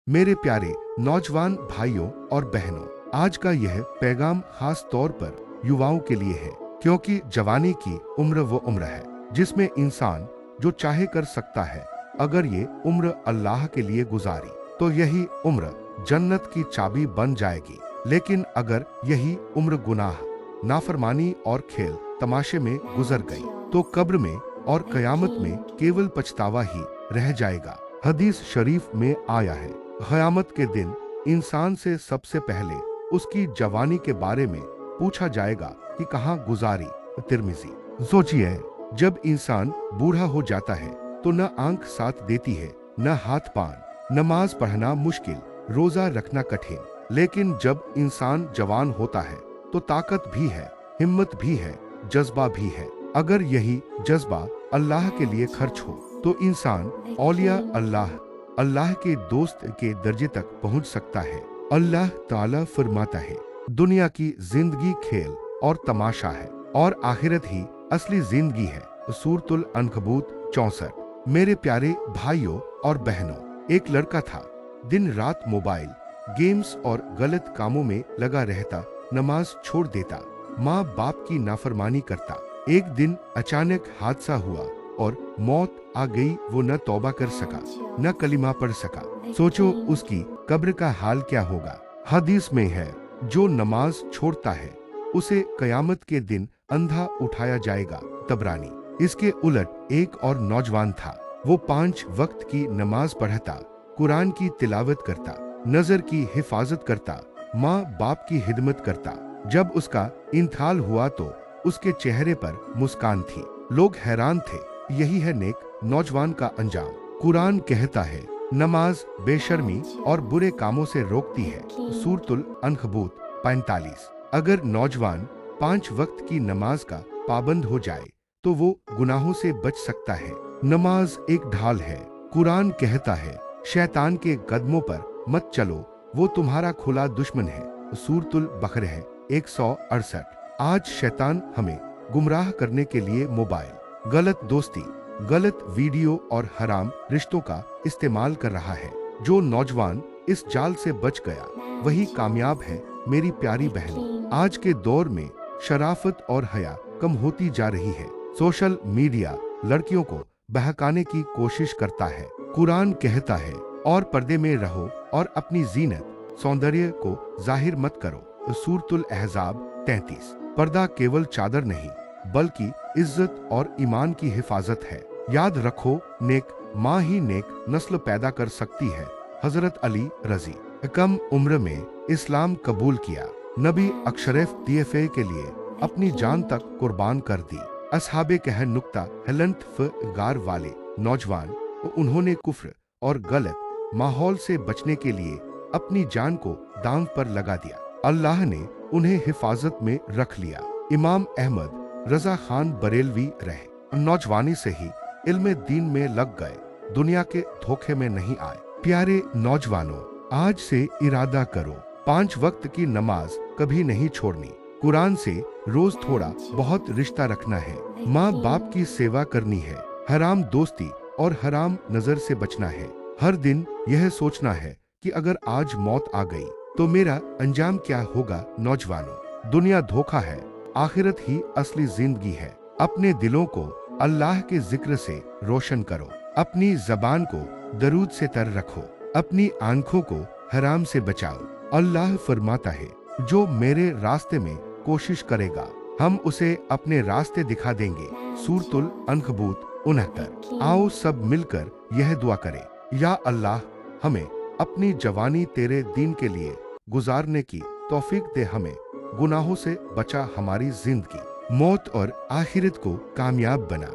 मेरे प्यारे नौजवान भाइयों और बहनों, आज का यह पैगाम खास तौर पर युवाओं के लिए है, क्योंकि जवानी की उम्र वो उम्र है जिसमें इंसान जो चाहे कर सकता है। अगर ये उम्र अल्लाह के लिए गुजारी तो यही उम्र जन्नत की चाबी बन जाएगी। लेकिन अगर यही उम्र गुनाह, नाफरमानी और खेल तमाशे में गुजर गई तो कब्र में और कयामत में केवल पछतावा ही रह जाएगा। हदीस शरीफ में आया है, क़यामत के दिन इंसान से सबसे पहले उसकी जवानी के बारे में पूछा जाएगा कि कहाँ गुजारी। तिर्मिज़ी। सोचिए, जब इंसान बूढ़ा हो जाता है तो न आंख साथ देती है, न हाथ पांव, नमाज पढ़ना मुश्किल, रोजा रखना कठिन। लेकिन जब इंसान जवान होता है तो ताकत भी है, हिम्मत भी है, जज्बा भी है। अगर यही जज्बा अल्लाह के लिए खर्च हो तो इंसान औलिया अल्लाह के दोस्त के दर्जे तक पहुंच सकता है। अल्लाह ताला फरमाता है, दुनिया की जिंदगी खेल और तमाशा है और आखिरत ही असली जिंदगी है। सूरतुल अनकबूत 64। मेरे प्यारे भाइयों और बहनों, एक लड़का था, दिन रात मोबाइल गेम्स और गलत कामों में लगा रहता, नमाज छोड़ देता, माँ बाप की नाफरमानी करता। एक दिन अचानक हादसा हुआ और मौत आ गई। वो न तौबा कर सका, न कलिमा पढ़ सका। सोचो उसकी कब्र का हाल क्या होगा। हदीस में है, जो नमाज छोड़ता है उसे कयामत के दिन अंधा उठाया जाएगा। तबरानी। इसके उलट एक और नौजवान था, वो 5 वक्त की नमाज पढ़ता, कुरान की तिलावत करता, नजर की हिफाजत करता, माँ बाप की हिदमत करता। जब उसका इंतकाल हुआ तो उसके चेहरे पर मुस्कान थी। लोग हैरान थे, यही है नेक नौजवान का अंजाम। कुरान कहता है, नमाज बेशर्मी और बुरे कामों से रोकती है। सूरतुल अनकबूत 45। अगर नौजवान 5 वक्त की नमाज का पाबंद हो जाए तो वो गुनाहों से बच सकता है। नमाज एक ढाल है। कुरान कहता है, शैतान के कदमों पर मत चलो, वो तुम्हारा खुला दुश्मन है। सूरतुल बकरा 168। आज शैतान हमें गुमराह करने के लिए मोबाइल, गलत दोस्ती, गलत वीडियो और हराम रिश्तों का इस्तेमाल कर रहा है। जो नौजवान इस जाल से बच गया वही कामयाब है। मेरी प्यारी बहनों, आज के दौर में शराफत और हया कम होती जा रही है। सोशल मीडिया लड़कियों को बहकाने की कोशिश करता है। कुरान कहता है, और पर्दे में रहो और अपनी जीनत सौंदर्य को जाहिर मत करो। सूरतुल अहज़ाब 33। पर्दा केवल चादर नहीं बल्कि इज्जत और ईमान की हिफाजत है। याद रखो, नेक माँ ही नेक नस्ल पैदा कर सकती है। हजरत अली रजी। कम उम्र में इस्लाम कबूल किया, नबी अशरफ तोहफे के लिए अपनी जान तक कुर्बान कर दी। असहाबे कह नुक्ता हेलंत गार वाले नौजवान, उन्होंने कुफ्र और गलत माहौल से बचने के लिए अपनी जान को दांव पर लगा दिया। अल्लाह ने उन्हें हिफाजत में रख लिया। इमाम अहमद रजा खान बरेलवी रहे, नौजवानी से ही इल्म दीन में लग गए, दुनिया के धोखे में नहीं आए। प्यारे नौजवानों, आज से इरादा करो, 5 वक्त की नमाज कभी नहीं छोड़नी, कुरान से रोज थोड़ा बहुत रिश्ता रखना है, माँ बाप की सेवा करनी है, हराम दोस्ती और हराम नजर से बचना है। हर दिन यह सोचना है कि अगर आज मौत आ गई तो मेरा अंजाम क्या होगा। नौजवानों, दुनिया धोखा है, आखिरत ही असली जिंदगी है। अपने दिलों को अल्लाह के जिक्र से रोशन करो, अपनी जबान को दरूद से तर रखो, अपनी आंखों को हराम से बचाओ। अल्लाह फरमाता है, जो मेरे रास्ते में कोशिश करेगा हम उसे अपने रास्ते दिखा देंगे। सूरतुल अनकबूत 69। आओ सब मिलकर यह दुआ करें, या अल्लाह हमें अपनी जवानी तेरे दीन के लिए गुजारने की तौफीक दे, हमें गुनाहों से बचा हमारी जिंदगी, मौत और आखिरत को कामयाब बना।